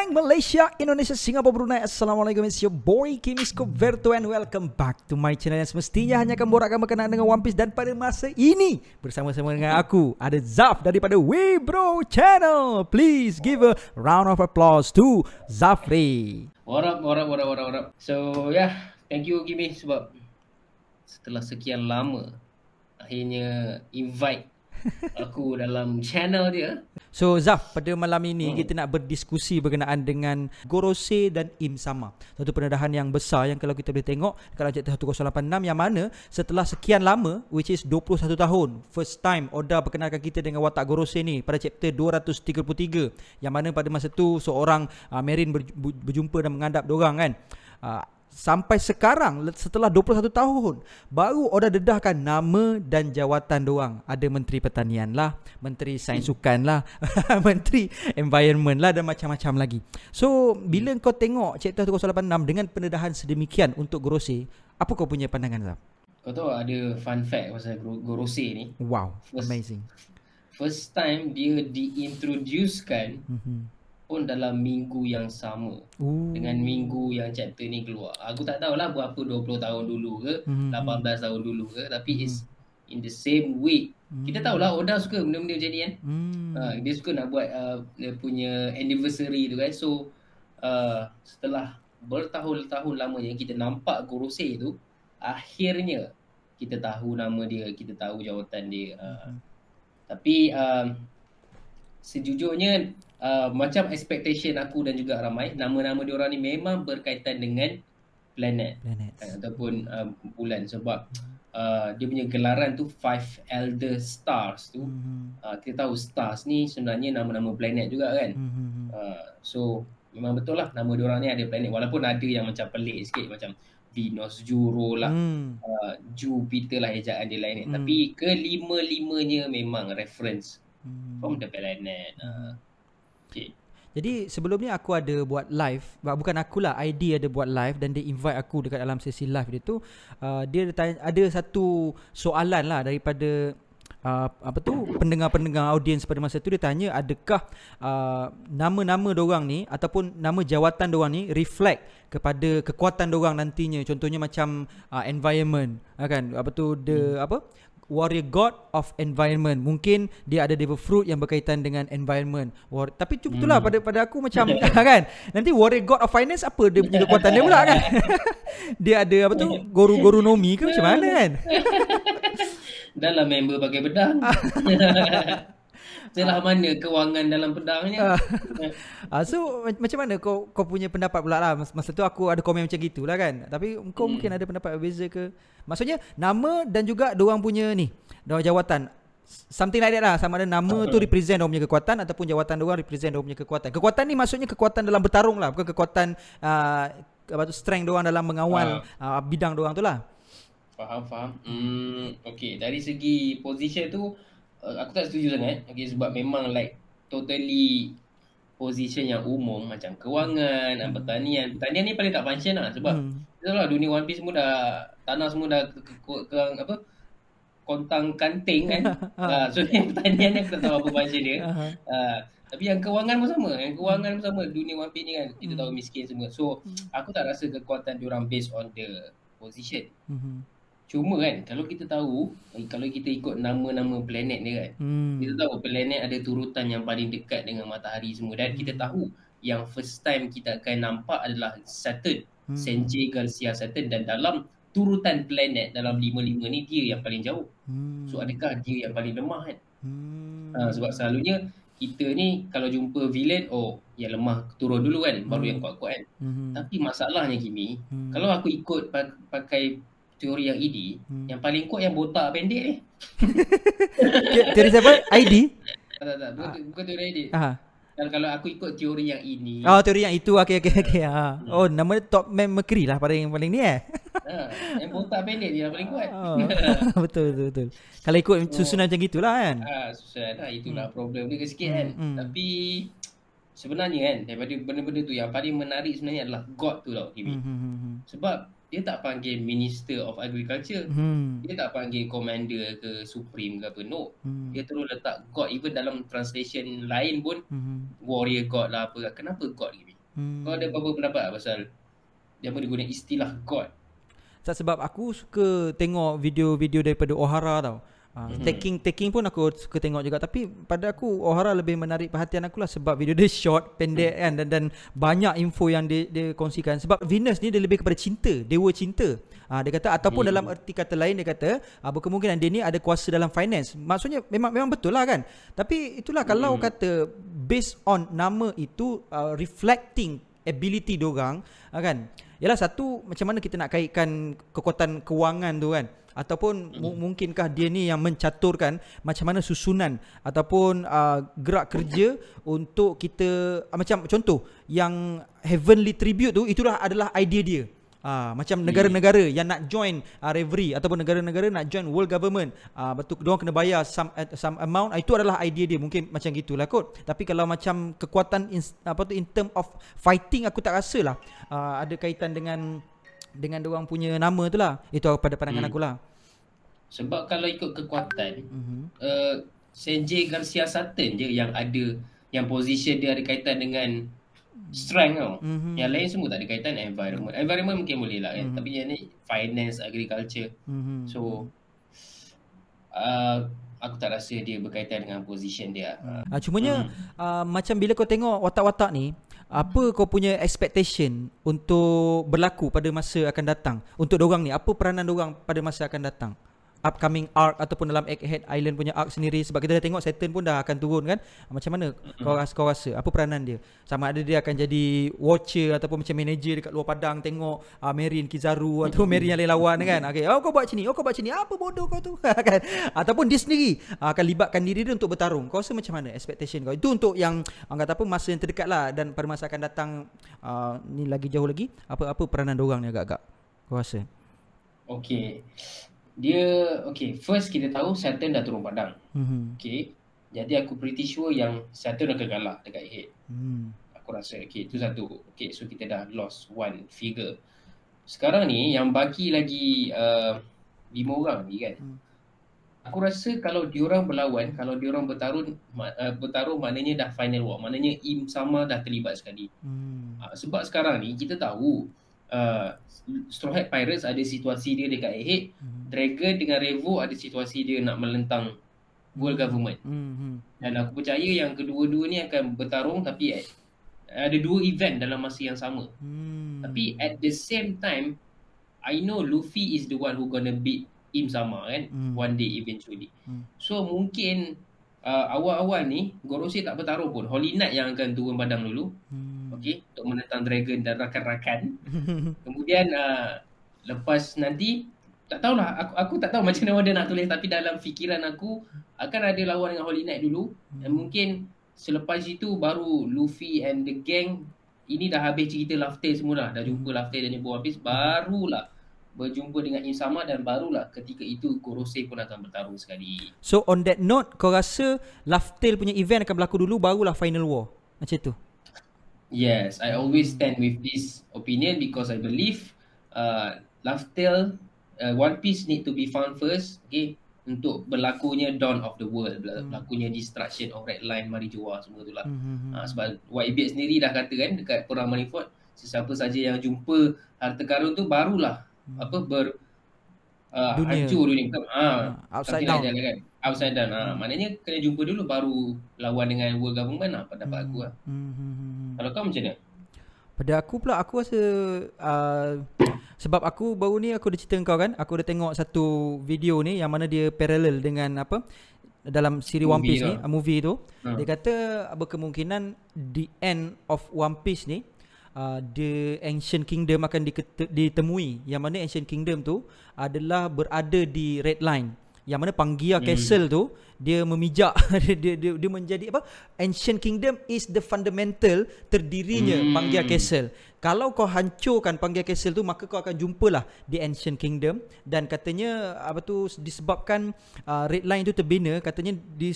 Penang, Malaysia, Indonesia, Singapura, Brunei. Assalamualaikum, it's your boy Kimis Koverto and welcome back to my channel yang semestinya hanya akan borakkan berkenaan dengan One Piece. Dan pada masa ini bersama-sama dengan aku ada Zaf daripada Webro Channel. Please give a round of applause to Zafri. What up. So thank you Kimi sebab setelah sekian lama akhirnya invite aku dalam channel dia. So Zaf, pada malam ini kita nak berdiskusi berkenaan dengan Gorosei dan Im Sama. Satu pendedahan yang besar yang kalau kita boleh tengok dekat chapter 1086, yang mana setelah sekian lama, which is 21 tahun, first time Oda perkenalkan kita dengan watak Gorosei ni pada chapter 233, yang mana pada masa tu seorang Marine berjumpa dan menghadap diorang kan. Sampai sekarang setelah 21 tahun baru Oda dedahkan nama dan jawatan doang. Ada Menteri Pertanian lah, Menteri Sains Sukan lah, Menteri Environment lah dan macam-macam lagi. So bila kau tengok chapter 186 dengan pendedahan sedemikian untuk Gorosei, apa kau punya pandangan, Zaf? Kau tahu ada fun fact pasal Gorosei ni? Wow, amazing. First time dia diintroducekan pun dalam minggu yang sama dengan minggu yang chapter ni keluar. Aku tak tahulah berapa 20 tahun dulu ke, 18 tahun dulu ke, tapi it's in the same week. Kita tahulah Oda suka benda-benda macam ni kan. Dia suka nak buat dia punya anniversary tu kan. So setelah bertahun-tahun lamanya kita nampak Gorosei tu, akhirnya kita tahu nama dia, kita tahu jawatan dia. Tapi sejujurnya macam expectation aku dan juga ramai, nama-nama diorang ni memang berkaitan dengan planet ataupun bulan. Sebab dia punya gelaran tu Five Elder Stars tu. Kita tahu stars ni sebenarnya nama-nama planet juga kan. So memang betul lah nama diorang ni ada planet, walaupun ada yang macam pelik sikit, macam Venus, Juro lah, Jupiter lah ejaan dia lain ni. Tapi kelima-limanya memang reference from the planet. Okay. Jadi sebelum ni aku ada buat live, bukan akulah, ID ada buat live dan dia invite aku dekat dalam sesi live dia tu. Dia tanya, ada satu soalan lah daripada pendengar-pendengar audiens pada masa tu. Dia tanya adakah nama-nama dorang ni ataupun nama jawatan dorang ni reflect kepada kekuatan dorang nantinya. Contohnya macam environment, kan, Warrior God of Environment. Mungkin dia ada Devil Fruit yang berkaitan dengan environment. Tapi itulah pada aku macam kan. Nanti Warrior God of Finance apa dia punya kekuatan dia pula kan. Dia ada Goru-Goru Nomi ke macam mana kan. Dalam member pakai pedang. Celah mana kewangan dalam pedangnya. So macam mana kau punya pendapat pula lah. Masa tu aku ada komen macam gitulah kan. Tapi kau mungkin ada pendapat berbeza ke? Maksudnya nama dan juga diorang punya ni, diorang jawatan, something like that lah. Sama ada nama tu represent diorang punya kekuatan ataupun jawatan diorang represent diorang punya kekuatan. Kekuatan ni maksudnya kekuatan dalam bertarung lah, bukan kekuatan strength diorang dalam mengawal bidang diorang tu lah. Faham. Okay, dari segi position tu aku tak setuju sangat. Okay, sebab memang like totally position yang umum macam kewangan, pertanian. Pertanian ni paling tak function lah sebab itulah dunia One Piece semua dah, tanah semua dah kontang kanting kan. So yang pertanian ni aku tak tahu apa function dia. Tapi yang kewangan pun sama. Dunia One Piece ni kan, kita tahu miskin semua. So aku tak rasa kekuatan diorang based on the position. Cuma kan, kalau kita tahu, kalau kita ikut nama-nama planet ni kan, kita tahu planet ada turutan yang paling dekat dengan matahari semua. Dan kita tahu yang first time kita akan nampak adalah Saturn, Senjay Garcia Saturn. Dan dalam turutan planet, dalam 5-5 ni dia yang paling jauh. So adakah dia yang paling lemah kan? Sebab selalunya kita ni kalau jumpa villain, yang lemah turun dulu kan, baru yang kuat-kuat kan. Tapi masalahnya Kimi, kalau aku ikut pakai teori yang ID, yang paling kuat yang botak pendek ni. Teori siapa? ID? Tak, bukan teori ID. Kalau aku ikut teori yang ini. Teori yang itu. Okay. Nama dia Top Man Mercury lah paling ni yang botak pendek dia yang paling kuat. Betul. Kalau ikut susunan macam gitulah kan. Susunan lah, itulah problem dia sikit kan. Tapi sebenarnya kan, daripada benda-benda tu yang paling menarik sebenarnya adalah God tu tau, Kimi. Sebab dia tak panggil Minister of Agriculture. Dia tak panggil Commander ke Supreme ke apa. No. Dia terus letak God. Even dalam translation lain pun Warrior God lah apa. Kenapa God ni? Kau ada apa-apa pendapat pasal dia guna istilah God? Sebab aku suka tengok video-video daripada O'Hara tau. Taking pun aku suka tengok juga. Tapi pada aku O'Hara lebih menarik perhatian aku lah sebab video dia short, pendek kan, dan banyak info yang dia kongsikan. Sebab Venus ni dia lebih kepada cinta, dewa cinta. Dia kata ataupun dalam erti kata lain dia kata berkemungkinan dia ni ada kuasa dalam finance. Maksudnya memang betul lah kan. Tapi itulah kalau kata based on nama itu reflecting ability diorang kan. Yalah, satu, macam mana kita nak kaitkan kekuatan kewangan tu kan, ataupun mungkinkah dia ni yang mencaturkan macam mana susunan ataupun gerak kerja untuk kita, macam contoh yang heavenly tribute tu, itulah adalah idea dia. Macam negara-negara yang nak join Reverie ataupun negara-negara nak join world government, betul diorang kena bayar some amount, itu adalah idea dia. Mungkin macam gitulah kot. Tapi kalau macam kekuatan in term of fighting, aku tak rasalah ada kaitan dengan diorang punya nama tu lah. Itu pada pandangan aku lah. Sebab kalau ikut kekuatan, Sanjay Garcia Sutton je yang ada, yang position dia ada kaitan dengan strength tau. Yang lain semua tak ada kaitan. Environment mungkin boleh lah kan. Tapi yang ni finance, agriculture. So aku tak rasa dia berkaitan dengan position dia. Cumanya macam bila kau tengok watak-watak ni, apa kau punya expectation untuk berlaku pada masa akan datang untuk dorang ni? Apa peranan dorang pada masa akan datang? Upcoming arc ataupun dalam Egghead Island punya arc sendiri, sebab kita dah tengok Saturn pun dah akan turun kan. Macam mana kau rasa apa peranan dia? Sama ada dia akan jadi watcher ataupun macam manager dekat luar padang tengok Marian Kizaru atau Marian yang lain lawan kan. Okey, kau buat macam ni, kau buat macam ni, apa bodoh kau tu kan. Ataupun dia sendiri akan libatkan diri dia untuk bertarung. Kau rasa macam mana expectation kau? Itu untuk yang kata apa, masa yang terdekat lah, dan pada masa akan datang ni lagi jauh lagi, apa peranan dorang ni agak-agak kau rasa? Okey. First kita tahu Saturn dah turun padang. Okay. Jadi aku pretty sure yang Saturn akan kalah dekat Egghead. Aku rasa. Okay, itu satu. Okay, so kita dah lost one figure. Sekarang ni yang baki lagi 5 orang ni kan. Aku rasa kalau diorang berlawan, kalau diorang bertarung maknanya dah final war. Maknanya Im sama dah terlibat sekali. Sebab sekarang ni kita tahu Straw Hat Pirates ada situasi dia dekat Egghead. Dragon dengan Revo ada situasi dia nak melentang world government. Dan aku percaya yang kedua-dua ni akan bertarung, tapi ada 2 event dalam masa yang sama. Tapi at the same time, I know Luffy is the one who gonna beat Im Sama kan, one day eventually. So mungkin awal-awal ni Gorosei tak bertarung pun, Holy Knight yang akan turun padang dulu. Okay, untuk menentang Dragon dan rakan-rakan. Kemudian lepas nanti tak tahulah, aku tak tahu macam mana dia nak tulis, tapi dalam fikiran aku akan ada lawan dengan Holy Knight dulu, dan mungkin selepas itu baru Luffy and the gang. Ini dah habis cerita Laugh Tale semua dah jumpa Laugh Tale dan Ibu habis, barulah berjumpa dengan Im Sama, dan barulah ketika itu Gorosei pun akan bertarung sekali. So on that note, kau rasa Laugh Tale punya event akan berlaku dulu, barulah final war macam tu? Yes, I always stand with this opinion because I believe Laugh Tale, One Piece need to be found first, okay, untuk berlakunya Dawn of the World, berlakunya Destruction of Red Line, Marijoa, semua tu lah. Sebab Whitebeard sendiri dah kata kan dekat Perang Marineford, sesiapa saja yang jumpa harta karun tu barulah hancur dunia. Upside down kan? Upside down. Maknanya kena jumpa dulu baru lawan dengan world government pendapat aku lah. Kalau kau macam mana? Pada aku pula, aku rasa sebab aku baru ni aku dah cerita kau kan, aku dah tengok satu video ni yang mana dia parallel dengan apa dalam siri One Piece ni, movie tu. Dia kata berkemungkinan the end of One Piece ni the Ancient Kingdom akan ditemui, yang mana Ancient Kingdom tu adalah berada di Red Line, yang mana Pangaea Castle tu dia memijak dia menjadi apa, Ancient Kingdom is the fundamental terdirinya Pangaea Castle. kalau kau hancurkan Pangia Castle tu, maka kau akan jumpalah The Ancient Kingdom. Dan katanya disebabkan Red Line tu terbina, katanya di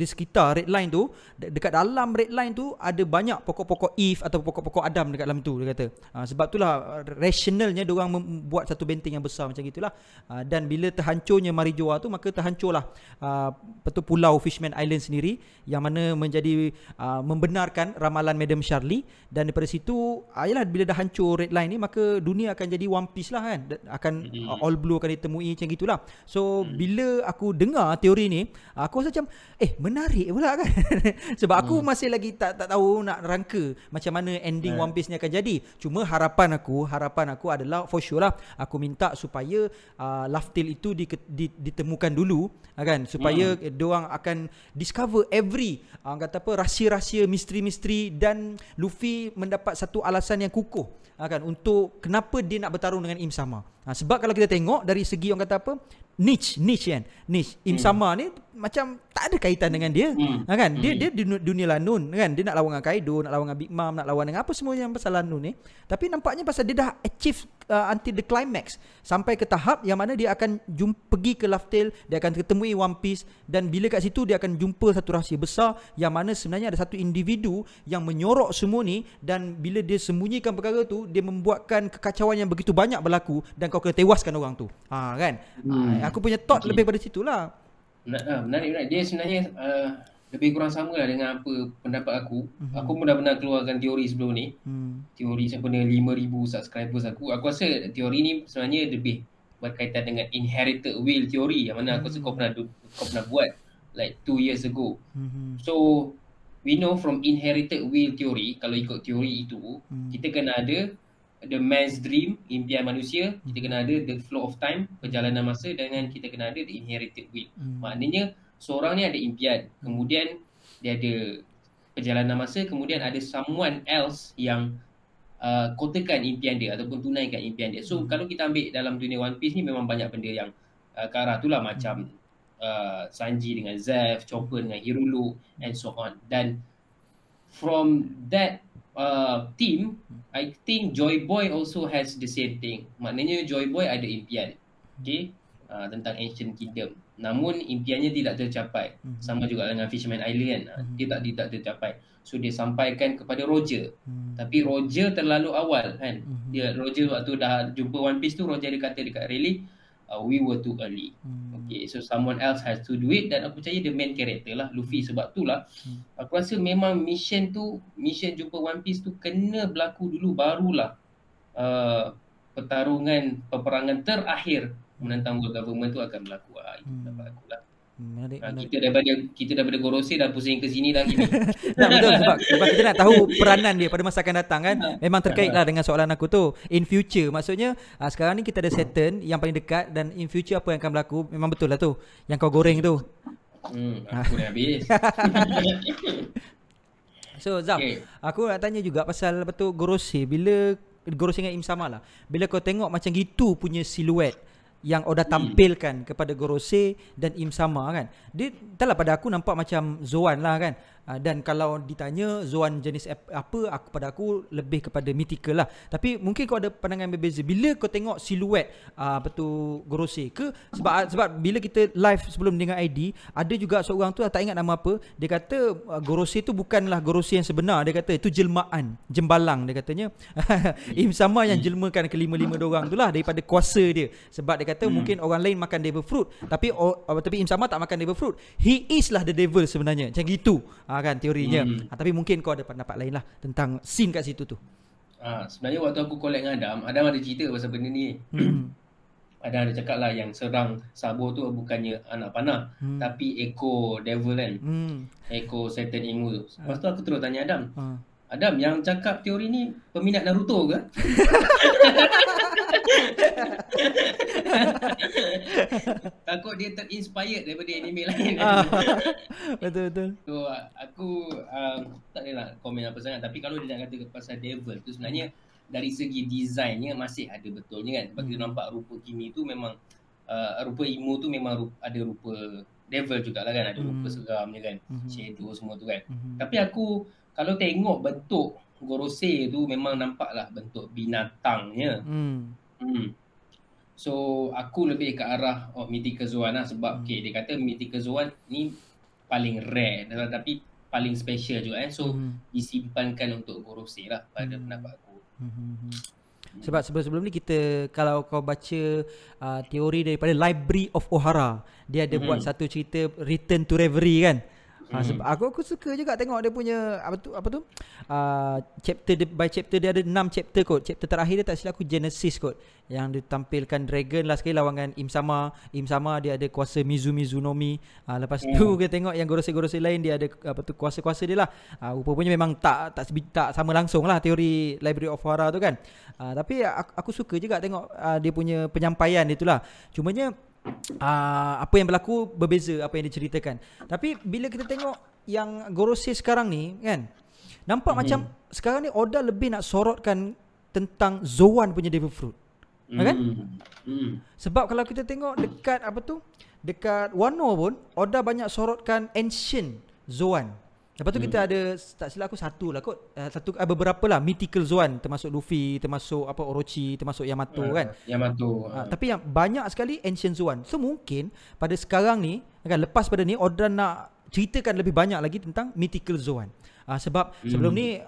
sekitar Red Line tu, dekat dalam Red Line tu ada banyak pokok-pokok Eve atau pokok-pokok Adam dekat dalam tu, dia kata. Sebab itulah rationalnya diorang membuat satu benteng yang besar macam gitulah. Dan bila terhancurnya Marijoa tu, maka terhancurlah pulau Fishman Island sendiri, yang mana menjadi membenarkan ramalan Madam Charlie. Dan daripada situ ayalah, bila dah hancur Red Line ni, maka dunia akan jadi One Piece lah kan, akan All Blue akan ditemui macam gitulah. So bila aku dengar teori ni, aku rasa macam menarik pula kan. Sebab aku masih lagi tak tahu nak rangka macam mana ending One Piece ni akan jadi. Cuma harapan aku adalah for sure lah, aku minta supaya Laugh Tale itu ditemukan dulu kan, supaya diorang akan discover every kata apa, rahsia-rahsia, misteri-misteri, dan Luffy mendapat satu alasan yang kukuh kan, untuk kenapa dia nak bertarung dengan Im Sama. Sebab kalau kita tengok dari segi orang kata apa, niche kan, Im Sama ni macam tak ada kaitan dengan dia kan. Dia dunia Lanun kan, dia nak lawan dengan Kaido, nak lawan dengan Big Mom, nak lawan dengan apa semua yang pasal Lanun ni. Tapi nampaknya pasal dia dah achieve until the climax, sampai ke tahap yang mana dia akan pergi ke Laugh Tale, dia akan ketemui One Piece, dan bila kat situ dia akan jumpa satu rahsia besar, yang mana sebenarnya ada satu individu yang menyorok semua ni, dan bila dia sembunyikan perkara tu, dia membuatkan kekacauan yang begitu banyak berlaku, dan kau kena tewaskan orang tu kan. Aku punya thought lebih pada situ lah. Menarik. Dia sebenarnya lebih kurang sama lah dengan apa pendapat aku. Aku pun dah pernah keluarkan teori sebelum ni. Teori siapa ni 5,000 subscribers aku. Aku rasa teori ni sebenarnya lebih berkaitan dengan inherited will theory, yang mana aku rasa kau pernah buat like 2 years ago. So we know from inherited will theory, kalau ikut teori itu, kita kena ada the man's dream, impian manusia, kita kena ada the flow of time, perjalanan masa, dengan kita kena ada the inherited will. Maknanya seorang ni ada impian, kemudian dia ada perjalanan masa, kemudian ada someone else yang kotakan impian dia ataupun tunaikan impian dia. So kalau kita ambil dalam dunia One Piece ni, memang banyak benda yang ke arah tu lah, macam Sanji dengan Zeff, Chopper dengan Hirulu, and so on. Dan from that team, I think Joy Boy also has the same thing. Maknanya Joy Boy ada impian, tentang Ancient Kingdom, namun impiannya tidak tercapai. Sama juga dengan Fishman Island kan, dia tak tercapai. So dia sampaikan kepada Roger, tapi Roger terlalu awal kan. Roger waktu dah jumpa One Piece tu, Roger dia kata dekat Rayleigh, we were too early. So someone else has to do it. Dan aku percaya the main character lah Luffy. Sebab tu lah aku rasa memang mission jumpa One Piece tu kena berlaku dulu, barulah peperangan terakhir menentang world government tu akan berlaku. Itu pendapat aku lah. Kita daripada Gorosei dah pusing ke sini dah gini. Betul, sebab kita nak tahu peranan dia pada masa akan datang kan. Memang terkait lah dengan soalan aku tu. In future, maksudnya sekarang ni kita ada Saturn yang paling dekat, dan in future apa yang akan berlaku, memang betul lah tu yang kau goreng tu. Aku dah habis. So Zaf, aku nak tanya juga pasal betul Gorosei. Bila Gorosei dengan Im Sama lah, bila kau tengok macam gitu punya siluet yang Oda tampilkan kepada Gorosei dan Im Sama kan, dia taklah pada aku nampak macam Zoan lah kan. Dan kalau ditanya Zoan jenis apa, pada aku lebih kepada mythical lah. Tapi mungkin kau ada pandangan berbeza bila kau tengok siluet Gorosei ke, sebab bila kita live sebelum dengan ID, ada juga seorang tu tak ingat nama apa, dia kata Gorosei tu bukanlah Gorosei yang sebenar, dia kata itu jelmaan, jembalang dia katanya. Im Sama yang jelmakan kelima-lima diorang tu lah daripada kuasa dia. Sebab dia kata mungkin orang lain makan devil fruit, tapi Im Sama tak makan devil fruit. He is lah the devil sebenarnya. Macam gitu kan teorinya. Tapi mungkin kau ada pendapat lain lah tentang scene kat situ tu. Sebenarnya waktu aku collect dengan Adam ada cerita pasal benda ni. Adam ada cakap lah yang serang Sabo tu bukannya anak panah, tapi Echo Devil kan. Echo Satan Imu tu. Lepas tu aku terus tanya Adam, yang cakap teori ni peminat Naruto ke? Takut dia terinspired daripada anime lain. Betul. So aku tak adalah komen apa sangat. Tapi kalau dia nak kata pasal devil tu, sebenarnya dari segi desainnya masih ada betulnya kan. Sebab kita nampak rupa Kimi tu memang rupa Imu tu memang ada rupa devil jugalah kan. Ada rupa seramnya kan, shadow semua tu kan. Tapi aku kalau tengok bentuk Gorosei tu memang nampaklah bentuk binatangnya. So aku lebih ke arah Mythical Zoan lah, sebab dia kata Mythical Zoan ni paling rare tapi paling special juga so disimpankan untuk Gorosei lah pada pendapat aku. Sebab sebelum ni kita, kalau kau baca teori daripada Library of Ohara, dia ada buat satu cerita Return to Reverie kan. Sebab aku suka juga tengok dia punya apa tu chapter by chapter. Dia ada 6 chapter kot. Chapter terakhir dia tak silap aku Genesis kot, yang ditampilkan dragon lah sekali lawan Im Sama. Dia ada kuasa Mizu no Mi. Lepas tu kita tengok yang Gorosei lain, dia ada kuasa-kuasa dia lah. Rupanya memang tak sama langsung lah teori Library of Ohara tu kan. Tapi aku suka juga tengok dia punya penyampaian itulah. Cumanya apa yang berlaku berbeza apa yang diceritakan. Tapi bila kita tengok yang Gorosei sekarang ni kan, nampak macam sekarang ni Oda lebih nak sorotkan tentang Zoan punya Devil Fruit. Kan? Sebab kalau kita tengok dekat Wano pun Oda banyak sorotkan Ancient Zoan. Lepas tu kita ada, tak silap aku satu lah kot, beberapa lah Mythical Zoan, termasuk Luffy, termasuk Orochi, termasuk Yamato kan. Tapi yang banyak sekali Ancient Zoan. So mungkin pada sekarang ni kan, lepas pada ni Oda nak ceritakan lebih banyak lagi tentang Mythical Zoan. Sebab sebelum ni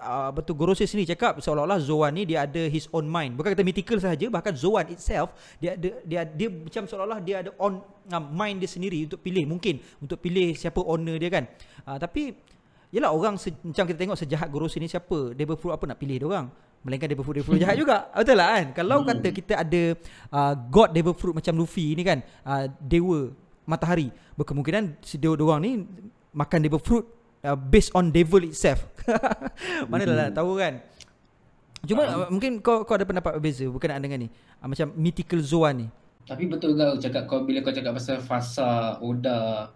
Gorosei sendiri cakap seolah-olah Zoan ni dia ada his own mind. Bukan kata mythical sahaja, bahkan Zoan itself dia macam seolah-olah dia ada on mind dia sendiri untuk pilih, mungkin untuk pilih siapa owner dia kan. Tapi yelah, orang macam kita tengok sejahat Gorosei ni, siapa Devil Fruit apa nak pilih dia orang, melainkan Devil Fruit jahat juga. Betul lah kan. Kalau kata kita ada God Devil Fruit macam Luffy ni kan, dewa matahari, berkemungkinan si dewa orang ni makan Devil Fruit based on devil itself. Manalah tahu kan. Cuma mungkin kau ada pendapat berbeza berkenaan dengan ni, macam Mythical Zoan ni. Tapi betul kau cakap, bila kau cakap pasal fasa Oda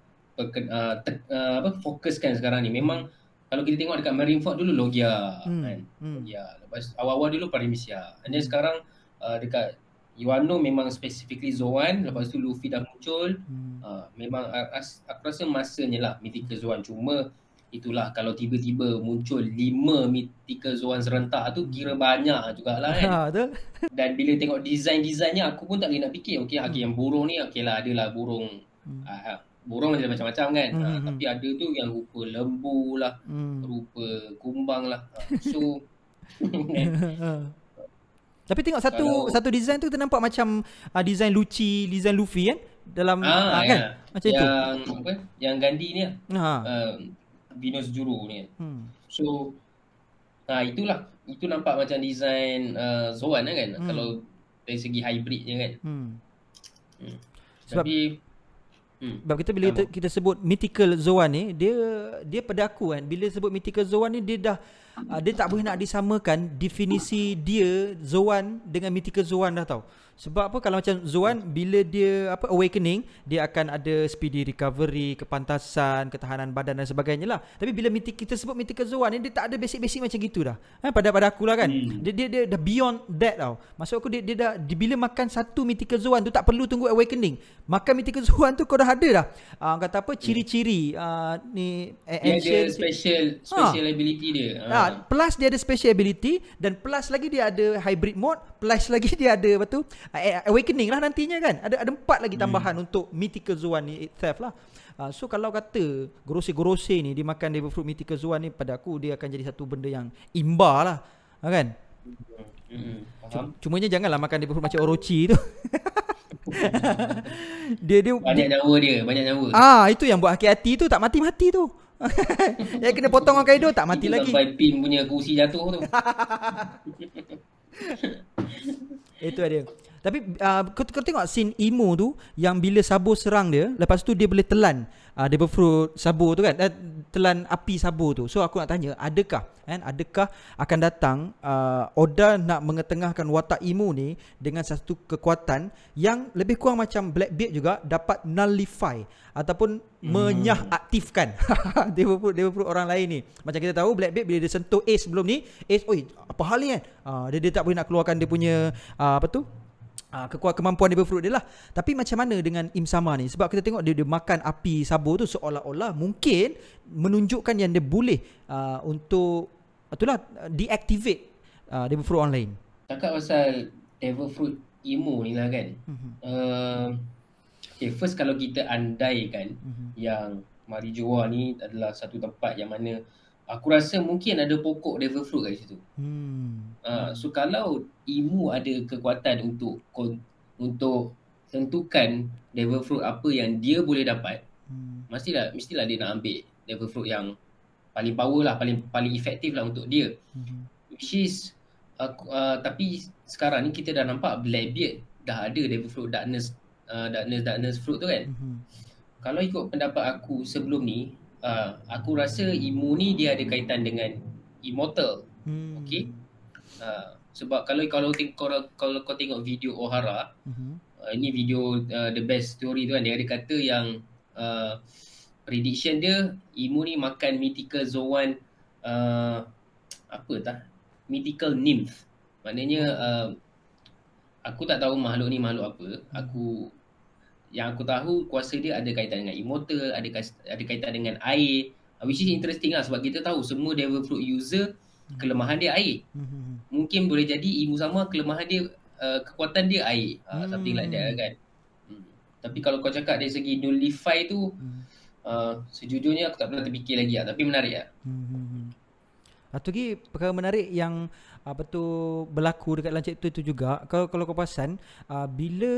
fokuskan sekarang ni, memang kalau kita tengok dekat Marineford dulu Logia kan. Logia. Lepas awal-awal dulu Paramecia. And then sekarang dekat Wano memang specifically Zoan. Lepas tu Luffy dah muncul. Memang aku rasa masanya lah Mythical Zoan. Cuma itulah, kalau tiba-tiba muncul 5 Mythical Zoan serentak tu kira banyak jugalah kan. Betul. Dan bila tengok design-designya, aku pun tak boleh nak fikir yang burung ni lah, adalah burung burung ada macam-macam kan. Tapi ada tu yang rupa lembu lah, rupa kumbang lah. So tapi tengok satu design tu kita nampak macam design Luffy kan dalam kan ya. Macam itu yang Gandhi ni Venus Juru ni. So itulah, itu nampak macam design Zoan lah kan, kalau dari segi hybridnya kan. Tapi sebab kita bila kita sebut Mythical Zoan ni, dia pada aku kan, bila sebut Mythical Zoan ni, dia tak boleh nak disamakan definisi dia Zoan dengan Mythical Zoan dah tau. Sebab apa, kalau macam Zoan, bila dia awakening, dia akan ada speedy recovery, kepantasan, ketahanan badan dan sebagainya lah. Tapi bila kita sebut Mythical Zoan ni, dia tak ada basic-basic macam gitu dah. Pada aku lah kan. Dia dah beyond that tau. Maksud aku dia dah bila makan satu Mythical Zoan tu tak perlu tunggu awakening. Makan Mythical Zoan tu kau dah ada dah. Kata apa, ciri-ciri ni dia ada special ability dia. Plus dia ada special ability, dan plus lagi dia ada hybrid mode, plus lagi dia ada awakening lah nantinya kan. Ada 4 lagi tambahan untuk Mythical Zoan ni itself lah. So kalau kata Gorosei ni dia makan Devil Fruit Mythical Zoan ni, pada aku dia akan jadi satu benda yang imba lah kan. Cumanya janganlah makan Devil Fruit macam Orochi tu. dia banyak nyawa. Itu yang buat hati-hati tu tak mati-mati tu. Yang kena potong orang Kaido tak mati lagi. Sampai pin punya kursi jatuh tu. Itu dia. Tapi kau tengok scene Imo tu, yang bila Sabo serang dia, lepas tu dia boleh telan Devil Fruit Sabo tu kan, telan api Sabo tu. So aku nak tanya, adakah akan datang Oda nak mengetengahkan watak Imo ni dengan satu kekuatan yang lebih kurang macam Blackbeard juga, dapat nullify ataupun menyahaktifkan Devil Fruit orang lain ni. Macam kita tahu Blackbeard bila dia sentuh Ace sebelum ni, Ace apa hal ni kan, dia tak boleh nak keluarkan dia punya kemampuan Devil Fruit dia lah. Tapi macam mana dengan Im Sama ni? Sebab kita tengok dia makan api Sabo tu, seolah-olah mungkin menunjukkan yang dia boleh untuk itulah deactivate Devil Fruit online. Cakap pasal Devil Fruit emo ni lah kan. Okay, first kalau kita andaikan yang Marijoa ni adalah satu tempat yang mana aku rasa mungkin ada pokok Devil Fruit kat situ. So kalau emu ada kekuatan untuk tentukan Devil Fruit apa yang dia boleh dapat, mestilah dia nak ambil Devil Fruit yang paling power lah, paling efektif lah untuk dia. Which is tapi sekarang ni kita dah nampak Blackbeard dah ada Devil Fruit Darkness Fruit tu kan. Kalau ikut pendapat aku sebelum ni, aku rasa emu ni dia ada kaitan dengan Immortal. Okay. Sebab kalau kau tengok video Ohara, ini video The Best Story tu kan, dia ada kata yang prediction dia emu ni makan mythical Zoan mythical nymph. Maknanya aku tak tahu makhluk ni makhluk apa. Yang aku tahu kuasa dia ada kaitan dengan Immortal, ada kaitan dengan air, which is interesting lah sebab kita tahu semua Devil Fruit user kelemahan dia air. Mungkin boleh jadi emu sama kelemahan dia kekuatan dia air, something like that kan. Tapi kalau kau cakap dari segi nullify tu, sejujurnya aku tak pernah terfikir lagi lah, tapi menarik lah. Satu lagi perkara menarik yang berlaku dekat dalam chapter tu juga, kalau kau perasan, bila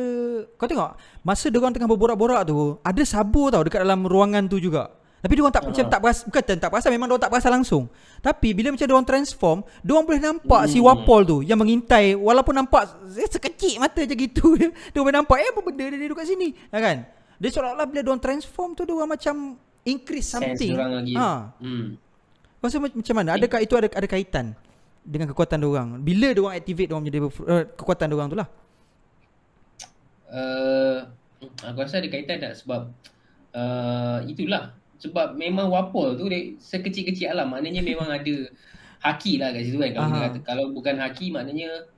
kau tengok masa diorang tengah berborak-borak tu, ada sabur tau dekat dalam ruangan tu juga. Tapi diorang tak macam tak perasan, bukan tak perasan, memang diorang tak perasan langsung. Tapi bila macam diorang transform, diorang boleh nampak si Wapol tu yang mengintai, walaupun nampak sekecil mata je gitu. Dia boleh nampak apa benda dia duduk kat sini, kan? Dia seolah-olah bila diorang transform tu, diorang macam increase something. Rasa macam mana? Adakah itu ada kaitan dengan kekuatan diorang? Bila diorang activate diorang punya kekuatan diorang tu lah? Aku rasa ada kaitan tak sebab itulah. Sebab memang Wapol tu dia sekecil-kecil alam. Maknanya memang ada haki lah kat situ kan. Kalau bukan haki maknanya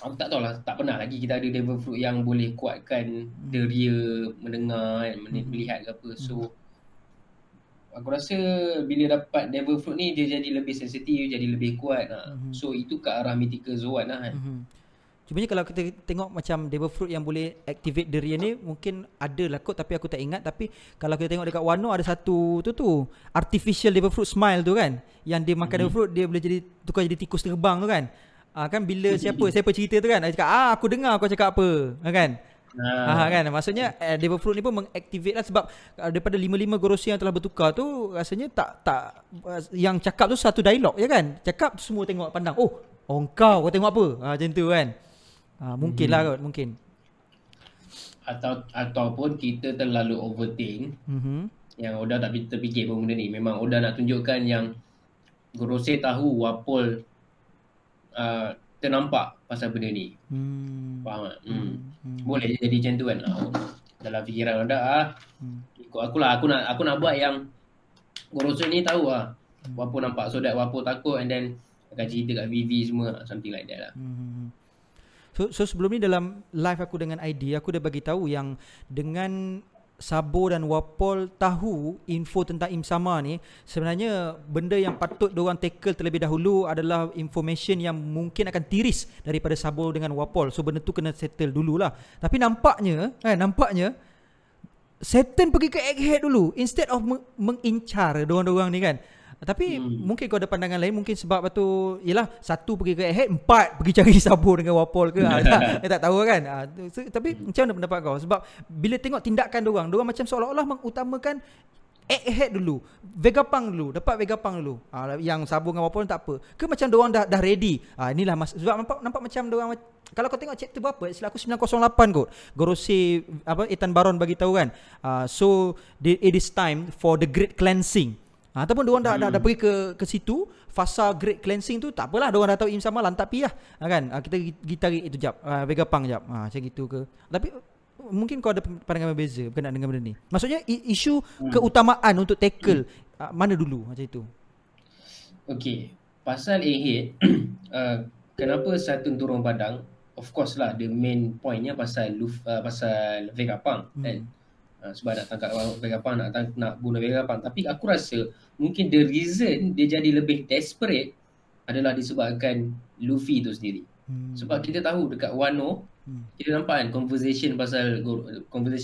aku tak tahulah, tak pernah lagi kita ada Devil Fruit yang boleh kuatkan deria, mendengar, melihat ke apa. So aku rasa bila dapat Devil Fruit ni dia jadi lebih sensitif, jadi lebih kuat. So itu ke arah mythical Zoan lah kan. Cumanya kalau kita tengok macam Devil Fruit yang boleh activate deria ni, mungkin ada lah kot tapi aku tak ingat. Tapi kalau kita tengok dekat Wano ada satu tu artificial Devil Fruit smile tu kan, yang dia makan Devil Fruit dia boleh tukar jadi tikus terbang tu kan. Kan bila siapa cerita tu kan, dia cakap aku dengar kau cakap apa, kan. Kan maksudnya Devil Fruit ni pun mengactivate lah sebab daripada 5 Gorosi yang telah bertukar tu, rasanya tak yang cakap tu satu dialog je kan. Cakap semua tengok pandang, kau tengok apa, macam tu kan. Mungkin lah kot, mungkin. Ataupun kita terlalu overthink. Yang Oda tak terfikir pun benda ni. Memang Oda nak tunjukkan yang Gorosei tahu Wapol ternampak pasal benda ni. Faham tak? Boleh jadi macam tu kan. Dalam fikiran Oda ikut akulah, aku nak buat yang Gorosei ni tahu Wapol nampak, so that Wapol takut and then akan cerita kat VV semua, something like that lah. So sebelum ni dalam live aku dengan ID, aku dah bagi tahu yang dengan Sabo dan Wapol tahu info tentang Imsama ni, sebenarnya benda yang patut diorang tackle terlebih dahulu adalah information yang mungkin akan tiris daripada Sabo dengan Wapol. So benda tu kena settle dululah. Tapi nampaknya Satan pergi ke Egghead dulu instead of mengincar diorang ni kan. Tapi mungkin kau ada pandangan lain, mungkin sebab tu ialah satu pergi ke Egghead, 4 pergi cari Sabo dengan Wapol ke. Tak tahu kan. Tapi macam mana pendapat kau? Sebab bila tengok tindakan diorang macam seolah-olah mengutamakan Egghead dulu, Vegapunk dulu, dapat Vegapunk dulu. Yang Sabo dengan Wapol tak apa. Ke macam diorang dah ready. Inilah sebab nampak macam diorang, kalau kau tengok chapter berapa, sila aku 908 kot, Gorosei Ethan Baron bagi tahu kan. So it is time for the great cleansing. Ataupun diorang dah pergi ke situ, fasa great cleansing tu, tak apalah, diorang dah tahu Imsama lantak pi lah, kan. Kita tarik itu jap, Vegapunk jap, macam gitu ke. Tapi mungkin kau ada pandangan berbeza berkenaan dengan benda ni. Maksudnya isu keutamaan untuk tackle mana dulu, macam itu. Okay, pasal Egghead, kenapa Saturn turun padang? Of course lah, the main pointnya pasal Vegapunk kan. Sebab nak tangkap Vegapunk, nak bunuh Vegapunk. Tapi aku rasa mungkin the reason dia jadi lebih desperate adalah disebabkan Luffy tu sendiri. Sebab kita tahu dekat Wano, kita nampak kan conversation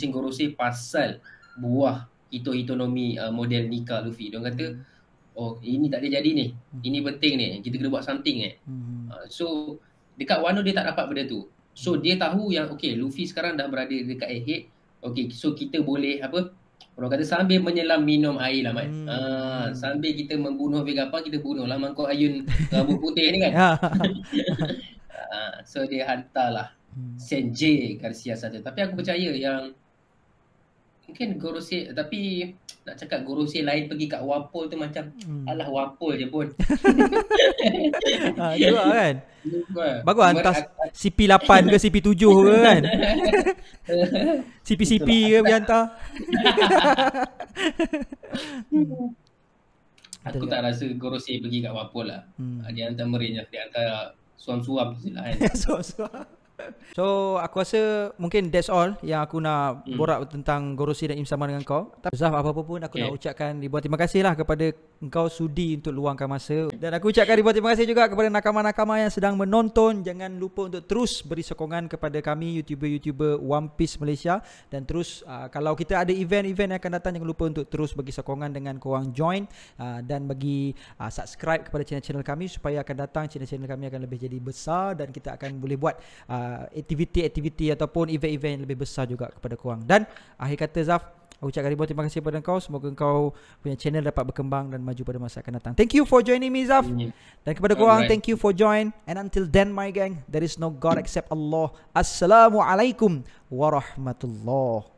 Gorosei pasal buah Hitonomi model Nika Luffy. Dia kata, oh ini tak ada jadi ni, ini penting ni, kita kena buat something so dekat Wano dia tak dapat benda tu. So dia tahu yang okay, Luffy sekarang dah berada dekat Egghead. Okay, so kita boleh orang kata sambil menyelam minum air lah, Mat. Sambil kita membunuh Vegapunk, kita bunuh lah mangkuk ayun rambut putih ni kan. So dia hantarlah Senjay Garcia satu. Tapi aku percaya yang mungkin Gorosei, tapi nak cakap Gorosei lain pergi kat Wapol tu macam alah Wapol je pun. Juga kan. Bagus hantar CP8 ke CP7 ke kan. CP ke dia hantar. Aku tak rasa Gorosei pergi kat Wapol lah. Dia hantar Marine, dia hantar suam-suam je lah kan. Suam-suam. So aku rasa mungkin that's all yang aku nak borak tentang Gorosei dan Im Sama dengan kau. Tapi Zaf, apa-apa pun aku nak ucapkan ribuan terima kasih lah kepada engkau sudi untuk luangkan masa. Dan aku ucapkan ribuan terima kasih juga kepada nakama-nakama yang sedang menonton. Jangan lupa untuk terus beri sokongan kepada kami YouTuber One Piece Malaysia. Dan terus kalau kita ada event-event yang akan datang, jangan lupa untuk terus bagi sokongan dengan korang join dan bagi subscribe kepada channel-channel kami supaya akan datang channel-channel kami akan lebih jadi besar dan kita akan boleh buat aktiviti-aktiviti ataupun event-event yang lebih besar juga kepada korang. Dan akhir kata Zaf, aku ucapkan ribuan terima kasih kepada kau. Semoga kau punya channel dapat berkembang dan maju pada masa akan datang. Thank you for joining me, Zaf. Dan kepada korang, thank you for join. And until then, my gang, there is no God except Allah. Assalamualaikum warahmatullahi